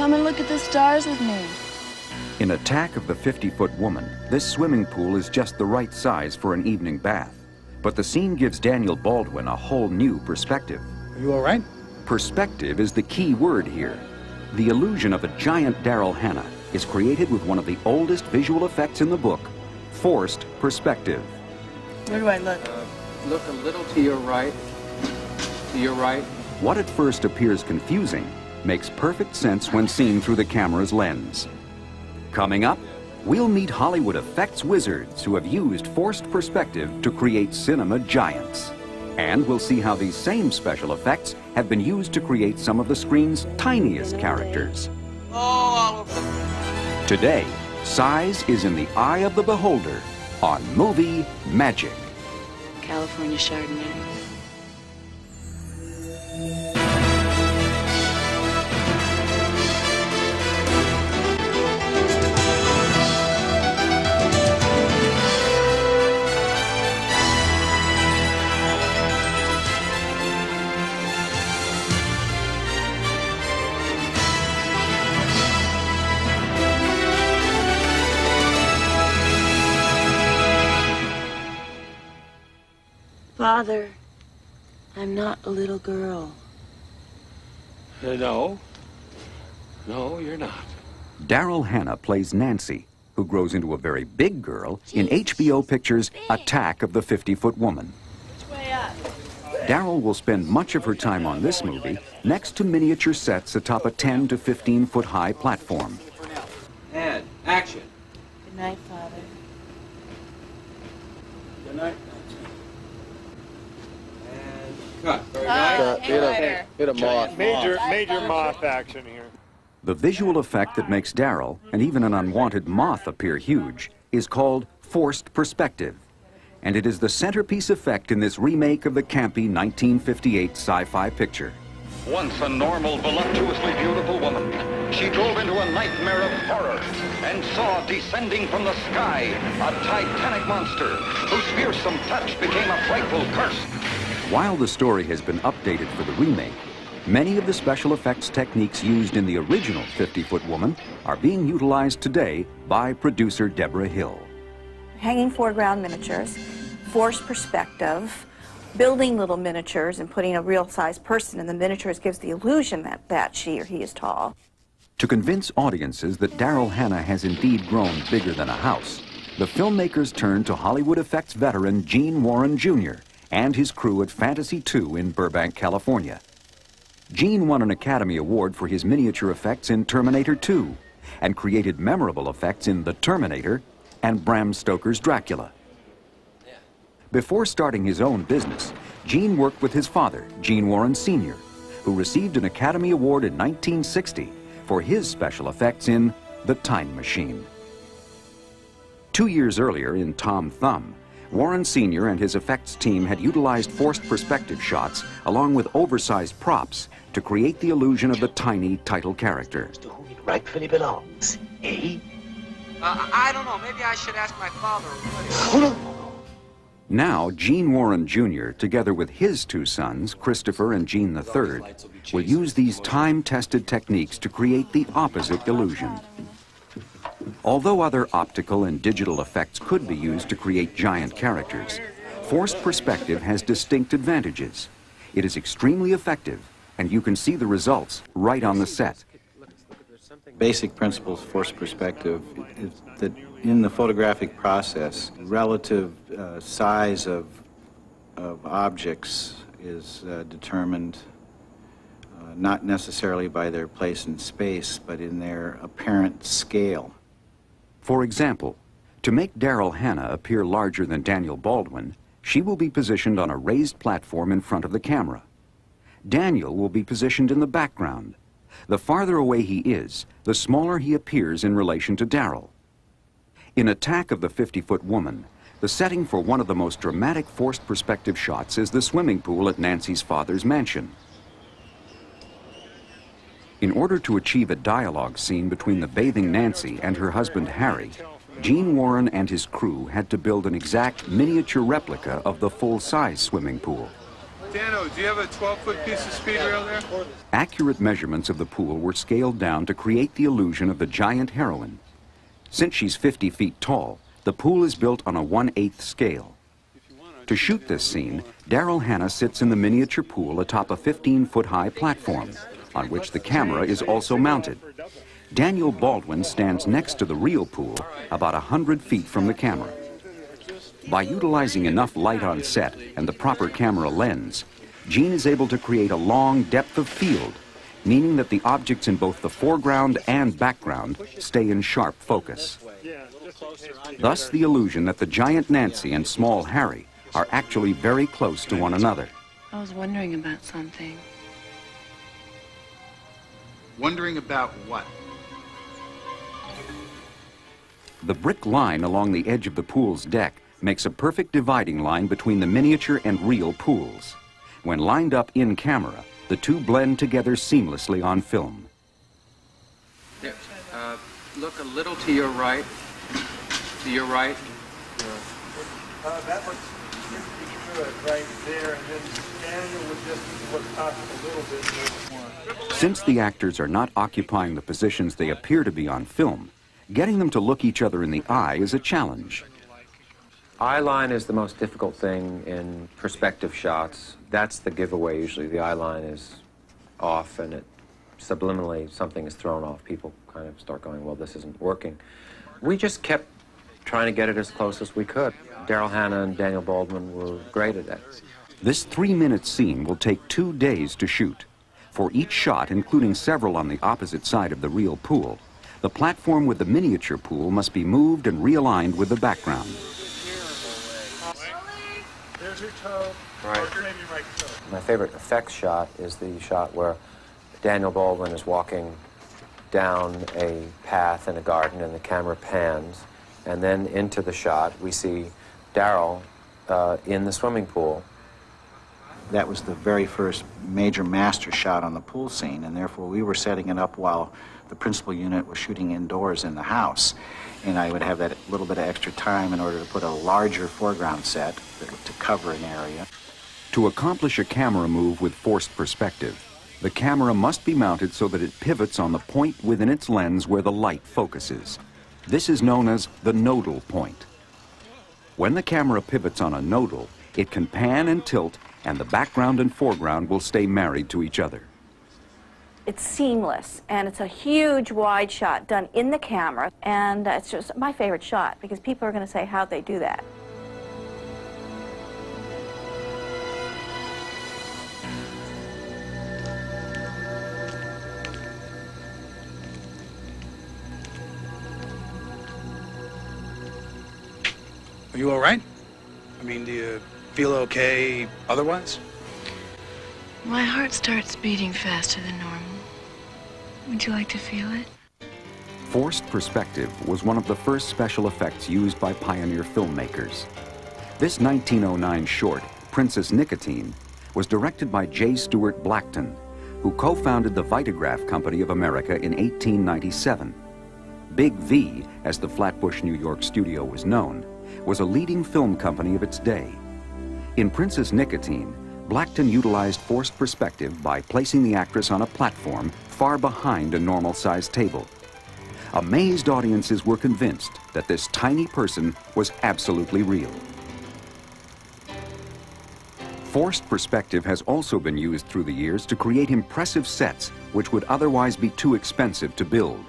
Come and look at the stars with me. In Attack of the 50-Foot Woman, this swimming pool is just the right size for an evening bath. But the scene gives Daniel Baldwin a whole new perspective. Are you all right? Perspective is the key word here. The illusion of a giant Daryl Hannah is created with one of the oldest visual effects in the book, forced perspective. Where do I look? Look a little to your right. To your right. What at first appears confusing makes perfect sense when seen through the camera's lens. Coming up, we'll meet Hollywood effects wizards who have used forced perspective to create cinema giants. And we'll see how these same special effects have been used to create some of the screen's tiniest characters. Today, size is in the eye of the beholder on Movie Magic. California Chardonnay. Father, I'm not a little girl. No, you're not. Daryl Hannah plays Nancy, who grows into a very big girl in HBO Pictures' Attack of the 50-Foot Woman. Daryl will spend much of her time on this movie next to miniature sets atop a 10 to 15-foot high platform. And action. Good night, Father. Good night. Cut. Very nice. Hit a moth. Major moth action here. The visual effect that makes Daryl and even an unwanted moth appear huge is called forced perspective. And it is the centerpiece effect in this remake of the campy 1958 sci-fi picture. Once a normal, voluptuously beautiful woman, she drove into a nightmare of horror and saw descending from the sky a titanic monster whose fearsome touch became a frightful curse. While the story has been updated for the remake, many of the special effects techniques used in the original 50-Foot Woman are being utilized today by producer Debra Hill. Hanging foreground miniatures, forced perspective, building little miniatures and putting a real-sized person in the miniatures gives the illusion that she or he is tall. To convince audiences that Daryl Hannah has indeed grown bigger than a house, the filmmakers turned to Hollywood effects veteran Gene Warren Jr. and his crew at Fantasy II in Burbank, California. Gene won an Academy Award for his miniature effects in Terminator 2 and created memorable effects in The Terminator and Bram Stoker's Dracula. Before starting his own business, Gene worked with his father, Gene Warren Sr., who received an Academy Award in 1960 for his special effects in The Time Machine. 2 years earlier in Tom Thumb, Warren Sr. and his effects team had utilized forced perspective shots along with oversized props to create the illusion of the tiny title character. To whom it rightfully belongs, eh? I don't know. Maybe I should ask my father. Now, Gene Warren Jr., together with his two sons, Christopher and Gene III, will use these time-tested techniques to create the opposite illusion. Although other optical and digital effects could be used to create giant characters, forced perspective has distinct advantages. It is extremely effective, and you can see the results right on the set. Basic principles of forced perspective is that in the photographic process, relative size of objects is determined not necessarily by their place in space, but in their apparent scale. For example, to make Daryl Hannah appear larger than Daniel Baldwin, she will be positioned on a raised platform in front of the camera. Daniel will be positioned in the background. The farther away he is, the smaller he appears in relation to Daryl. In Attack of the 50-Foot Woman, the setting for one of the most dramatic forced perspective shots is the swimming pool at Nancy's father's mansion. In order to achieve a dialogue scene between the bathing Nancy and her husband Harry, Gene Warren and his crew had to build an exact miniature replica of the full-size swimming pool. Dano, do you have a 12-foot piece of speed rail there? Accurate measurements of the pool were scaled down to create the illusion of the giant heroine. Since she's 50 feet tall, the pool is built on a 1/8 scale. To shoot this scene, Daryl Hannah sits in the miniature pool atop a 15-foot-high platform, on which the camera is also mounted. Daniel Baldwin stands next to the real pool, about 100 feet from the camera. By utilizing enough light on set and the proper camera lens, Gene is able to create a long depth of field, meaning that the objects in both the foreground and background stay in sharp focus. Thus, the illusion that the giant Nancy and small Harry are actually very close to one another. I was wondering about something. Wondering about what? The brick line along the edge of the pool's deck makes a perfect dividing line between the miniature and real pools. When lined up in camera, the two blend together seamlessly on film. There, look a little to your right. To your right. That looks pretty good right there, and then Daniel would just look up a little bit more. Since the actors are not occupying the positions they appear to be on film, getting them to look each other in the eye is a challenge. Eye line is the most difficult thing in perspective shots. That's the giveaway usually. The eye line is off and it subliminally something is thrown off. People kind of start going, well, this isn't working. We just kept trying to get it as close as we could. Daryl Hannah and Daniel Baldwin were great at that. This 3-minute scene will take 2 days to shoot. For each shot, including several on the opposite side of the real pool, the platform with the miniature pool must be moved and realigned with the background. There's your toe. Right. Maybe right toe. My favorite effects shot is the shot where Daniel Baldwin is walking down a path in a garden and the camera pans, and then into the shot we see Daryl in the swimming pool. That was the very first major master shot on the pool scene, and therefore we were setting it up while the principal unit was shooting indoors in the house. And I would have that little bit of extra time in order to put a larger foreground set to cover an area. To accomplish a camera move with forced perspective, the camera must be mounted so that it pivots on the point within its lens where the light focuses. This is known as the nodal point. When the camera pivots on a nodal, it can pan and tilt, and the background and foreground will stay married to each other. It's seamless, and it's a huge wide shot done in the camera, and it's just my favorite shot because people are going to say how'd they do that. Are you all right? I mean, do you feel okay otherwise? My heart starts beating faster than normal. Would you like to feel it? Forced perspective was one of the first special effects used by pioneer filmmakers. This 1909 short, Princess Nicotine, was directed by J. Stuart Blackton, who co-founded the Vitagraph Company of America in 1897. Big V, as the Flatbush, New York studio was known, was a leading film company of its day. In Princess Nicotine, Blackton utilized forced perspective by placing the actress on a platform far behind a normal-sized table. Amazed audiences were convinced that this tiny person was absolutely real. Forced perspective has also been used through the years to create impressive sets which would otherwise be too expensive to build.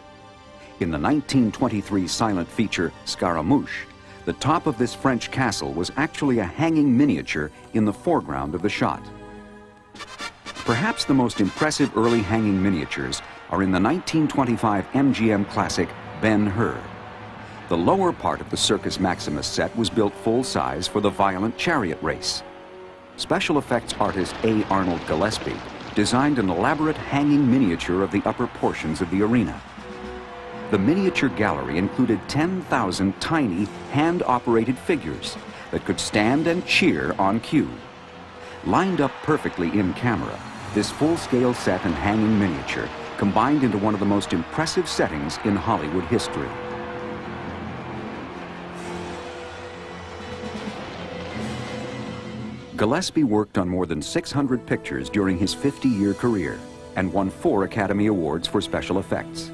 In the 1923 silent feature Scaramouche, the top of this French castle was actually a hanging miniature in the foreground of the shot. Perhaps the most impressive early hanging miniatures are in the 1925 MGM classic Ben-Hur. The lower part of the Circus Maximus set was built full-size for the violent chariot race. Special effects artist A. Arnold Gillespie designed an elaborate hanging miniature of the upper portions of the arena. The miniature gallery included 10,000 tiny, hand-operated figures that could stand and cheer on cue. Lined up perfectly in camera, this full-scale set and hanging miniature combined into one of the most impressive settings in Hollywood history. Gillespie worked on more than 600 pictures during his 50-year career and won 4 Academy Awards for special effects.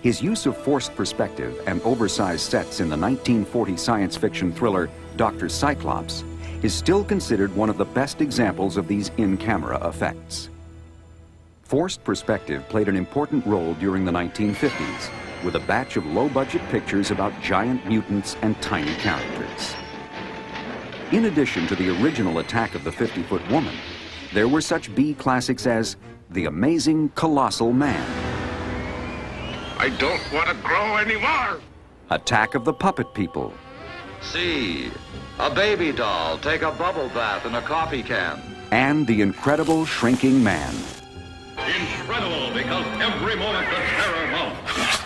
His use of forced perspective and oversized sets in the 1940 science fiction thriller Dr. Cyclops is still considered one of the best examples of these in-camera effects. Forced perspective played an important role during the 1950s with a batch of low-budget pictures about giant mutants and tiny characters. In addition to the original Attack of the 50-Foot Woman, there were such B classics as The Amazing Colossal Man, I don't want to grow anymore. Attack of the Puppet People, See, a baby doll take a bubble bath in a coffee can. and The Incredible Shrinking Man. Incredible, because every moment the terror mounts.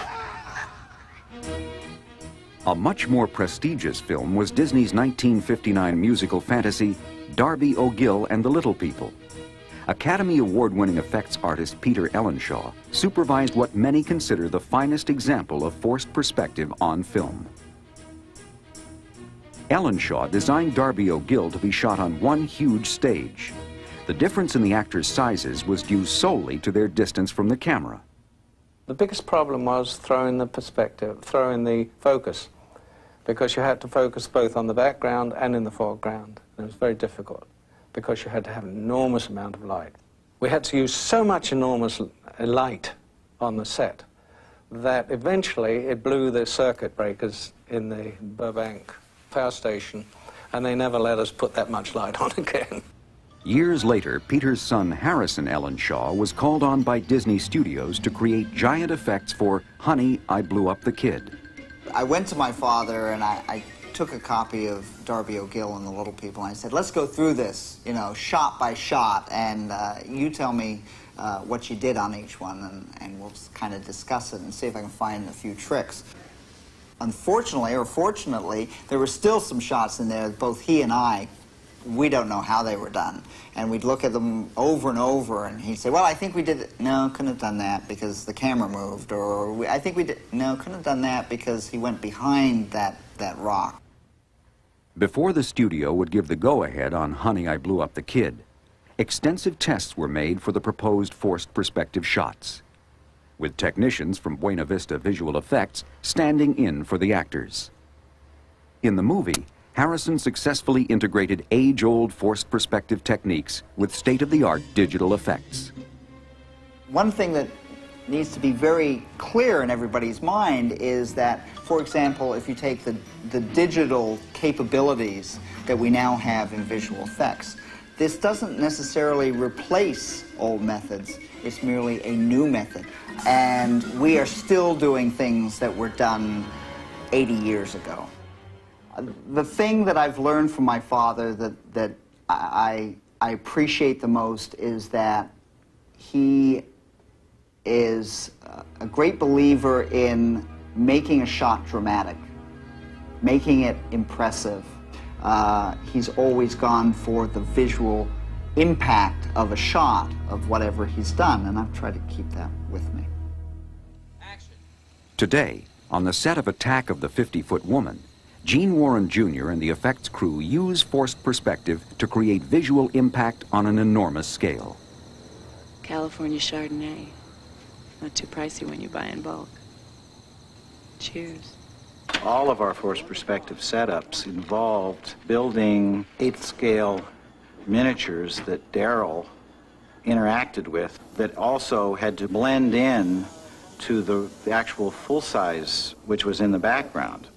A much more prestigious film was Disney's 1959 musical fantasy, Darby O'Gill and the Little People. Academy Award-winning effects artist Peter Ellenshaw supervised what many consider the finest example of forced perspective on film. Ellenshaw designed Darby O'Gill to be shot on one huge stage. The difference in the actors' sizes was due solely to their distance from the camera. The biggest problem was throwing the perspective, throwing the focus, because you had to focus both on the background and in the foreground. And it was very difficult, because you had to have an enormous amount of light. We had to use so much enormous light on the set that eventually it blew the circuit breakers in the Burbank power station, and they never let us put that much light on again. Years later, Peter's son Harrison Ellenshaw was called on by Disney Studios to create giant effects for Honey, I Blew Up the Kid. I went to my father and I took a copy of Darby O'Gill and the Little People, and I said, let's go through this, you know, shot by shot, and you tell me what you did on each one, and we'll kind of discuss it and see if I can find a few tricks. Unfortunately, or fortunately, there were still some shots in there, both he and I, we don't know how they were done. And we'd look at them over and over, and he'd say, well, I think we did it. No, couldn't have done that because the camera moved. Or I think we did, no, couldn't have done that because he went behind that rock. Before the studio would give the go-ahead on Honey, I Blew Up the Kid, extensive tests were made for the proposed forced perspective shots, with technicians from Buena Vista Visual Effects standing in for the actors. In the movie, Harrison successfully integrated age-old forced perspective techniques with state-of-the-art digital effects. One thing that needs to be very clear in everybody's mind is that, for example, if you take the digital capabilities that we now have in visual effects, this doesn't necessarily replace old methods. It's merely a new method. And we are still doing things that were done 80 years ago. The thing that I've learned from my father that I appreciate the most is that he is a great believer in making a shot dramatic, making it impressive. He's always gone for the visual impact of a shot of whatever he's done, and I've tried to keep that with me. Today, on the set of Attack of the 50-Foot Woman, Gene Warren Jr. and the effects crew use forced perspective to create visual impact on an enormous scale. California Chardonnay. Not too pricey when you buy in bulk. Cheers. All of our forced perspective setups involved building 8th scale miniatures that Daryl interacted with that also had to blend in to the actual full size which was in the background.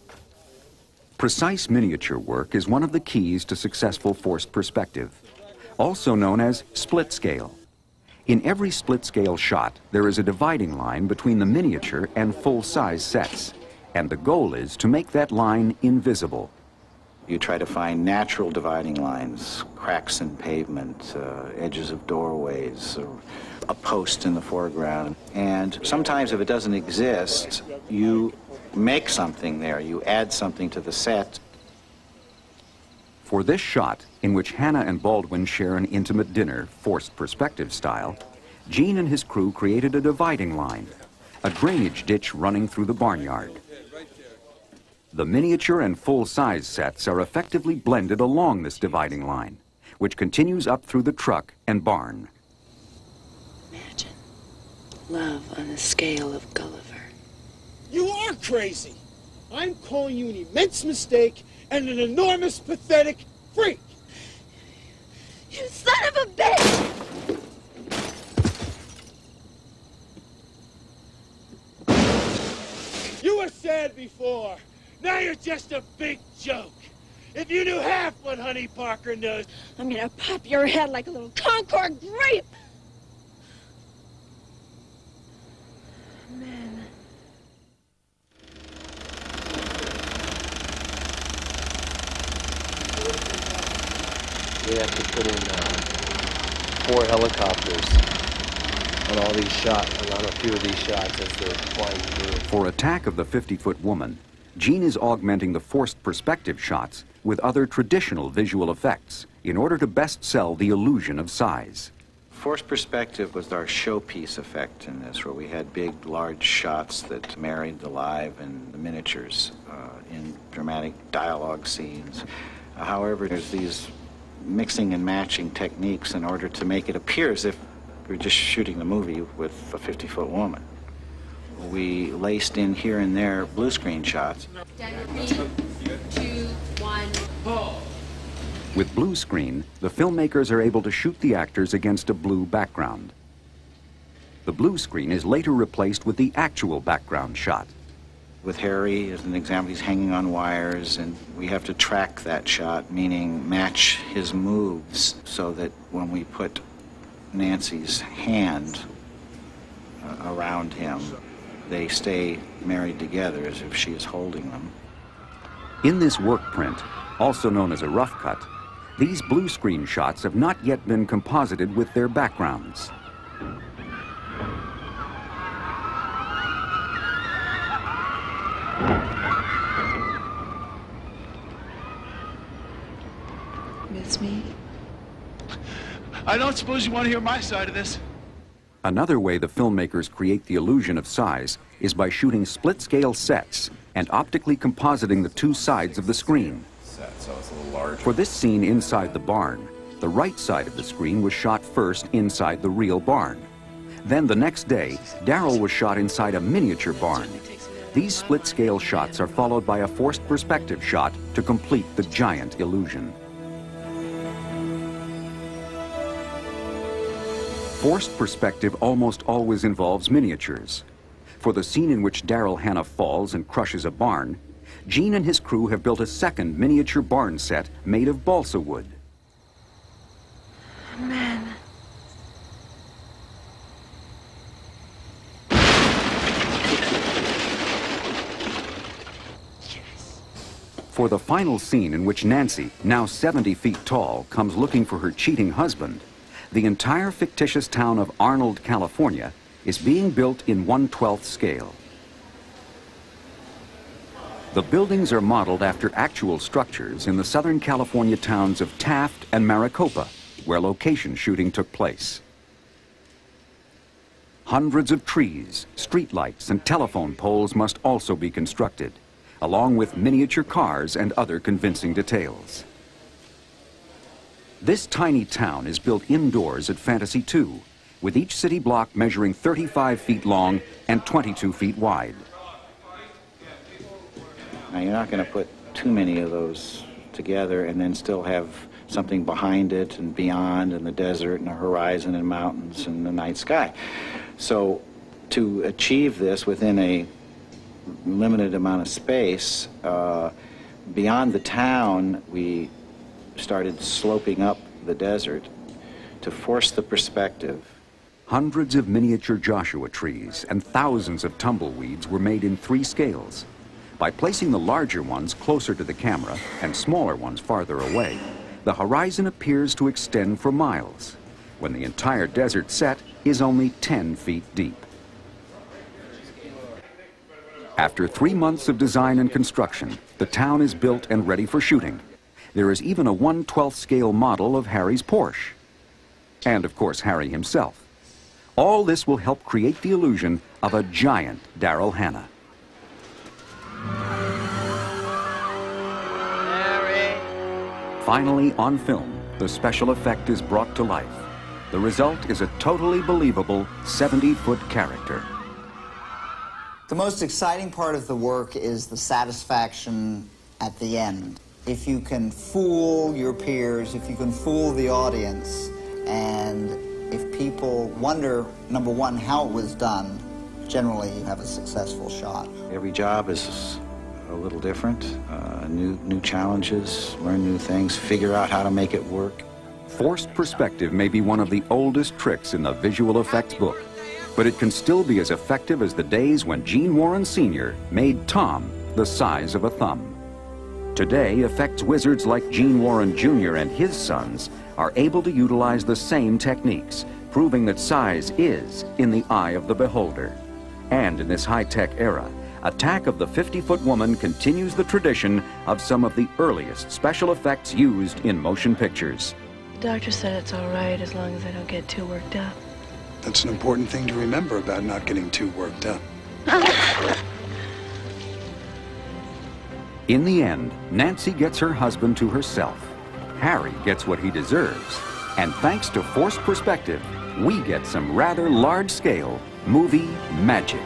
Precise miniature work is one of the keys to successful forced perspective, also known as split scale. In every split scale shot, there is a dividing line between the miniature and full-size sets, and the goal is to make that line invisible. You try to find natural dividing lines, cracks in pavement, edges of doorways, or a post in the foreground. And sometimes if it doesn't exist, you make something there, you add something to the set. For this shot, in which Hannah and Baldwin share an intimate dinner, forced perspective style, Gene and his crew created a dividing line, a drainage ditch running through the barnyard. The miniature and full-size sets are effectively blended along this dividing line, which continues up through the truck and barn. Imagine love on the scale of Gulliver. You are crazy. I'm calling you an immense mistake and an enormous, pathetic freak. You son of a bitch! You were sad before. Now you're just a big joke. If you knew half what Honey Parker knows... I'm gonna pop your head like a little Concord grape! Man. We have to put in 4 helicopters on all these shots, on a few of these shots as they're flying through. For Attack of the 50-Foot Woman, Gene is augmenting the forced perspective shots with other traditional visual effects in order to best sell the illusion of size. Forced perspective was our showpiece effect in this, where we had big, large shots that married the live and the miniatures in dramatic dialogue scenes. However, there's these mixing and matching techniques in order to make it appear as if we're just shooting the movie with a 50-foot woman. We laced in here and there blue screen shots. 3, 2, 1, pull. With blue screen, the filmmakers are able to shoot the actors against a blue background. The blue screen is later replaced with the actual background shot. With Harry, as an example, he's hanging on wires, and we have to track that shot, meaning match his moves, so that when we put Nancy's hand around him, they stay married together as if she is holding them. In this work print, also known as a rough cut, these blue screen shots have not yet been composited with their backgrounds. Miss me? I don't suppose you want to hear my side of this. Another way the filmmakers create the illusion of size is by shooting split-scale sets and optically compositing the two sides of the screen. So it's a little larger. For this scene inside the barn, the right side of the screen was shot first inside the real barn. Then the next day, Daryl was shot inside a miniature barn. These split-scale shots are followed by a forced perspective shot to complete the giant illusion. Forced perspective almost always involves miniatures. For the scene in which Daryl Hannah falls and crushes a barn, Gene and his crew have built a second miniature barn set made of balsa wood. Man. For the final scene in which Nancy, now 70 feet tall, comes looking for her cheating husband, the entire fictitious town of Arnold, California, is being built in 1/12 scale. The buildings are modeled after actual structures in the Southern California towns of Taft and Maricopa, where location shooting took place. Hundreds of trees, streetlights, and telephone poles must also be constructed, along with miniature cars and other convincing details. This tiny town is built indoors at Fantasy 2, with each city block measuring 35 feet long and 22 feet wide. Now, you're not going to put too many of those together and then still have something behind it and beyond, and the desert and the horizon and mountains and the night sky. So to achieve this within a limited amount of space, beyond the town, we started sloping up the desert to force the perspective. Hundreds of miniature Joshua trees and thousands of tumbleweeds were made in 3 scales. By placing the larger ones closer to the camera and smaller ones farther away, the horizon appears to extend for miles, when the entire desert set is only 10 feet deep. After 3 months of design and construction, the town is built and ready for shooting. There is even a 1/12 scale model of Harry's Porsche. And of course, Harry himself. All this will help create the illusion of a giant Daryl Hannah. Harry. Finally, on film, the special effect is brought to life. The result is a totally believable 70-foot character. The most exciting part of the work is the satisfaction at the end. If you can fool your peers, if you can fool the audience, and if people wonder, number one, how it was done, generally you have a successful shot. Every job is a little different, new challenges, learn new things, figure out how to make it work. Forced perspective may be one of the oldest tricks in the visual effects book, but it can still be as effective as the days when Gene Warren Sr. made Tom the size of a thumb. Today, effects wizards like Gene Warren Jr. and his sons are able to utilize the same techniques, proving that size is in the eye of the beholder. And in this high-tech era, Attack of the 50-Foot Woman continues the tradition of some of the earliest special effects used in motion pictures. The doctor said it's all right as long as I don't get too worked up. That's an important thing to remember about not getting too worked up. In the end, Nancy gets her husband to herself. Harry gets what he deserves. And thanks to forced perspective, we get some rather large-scale movie magic.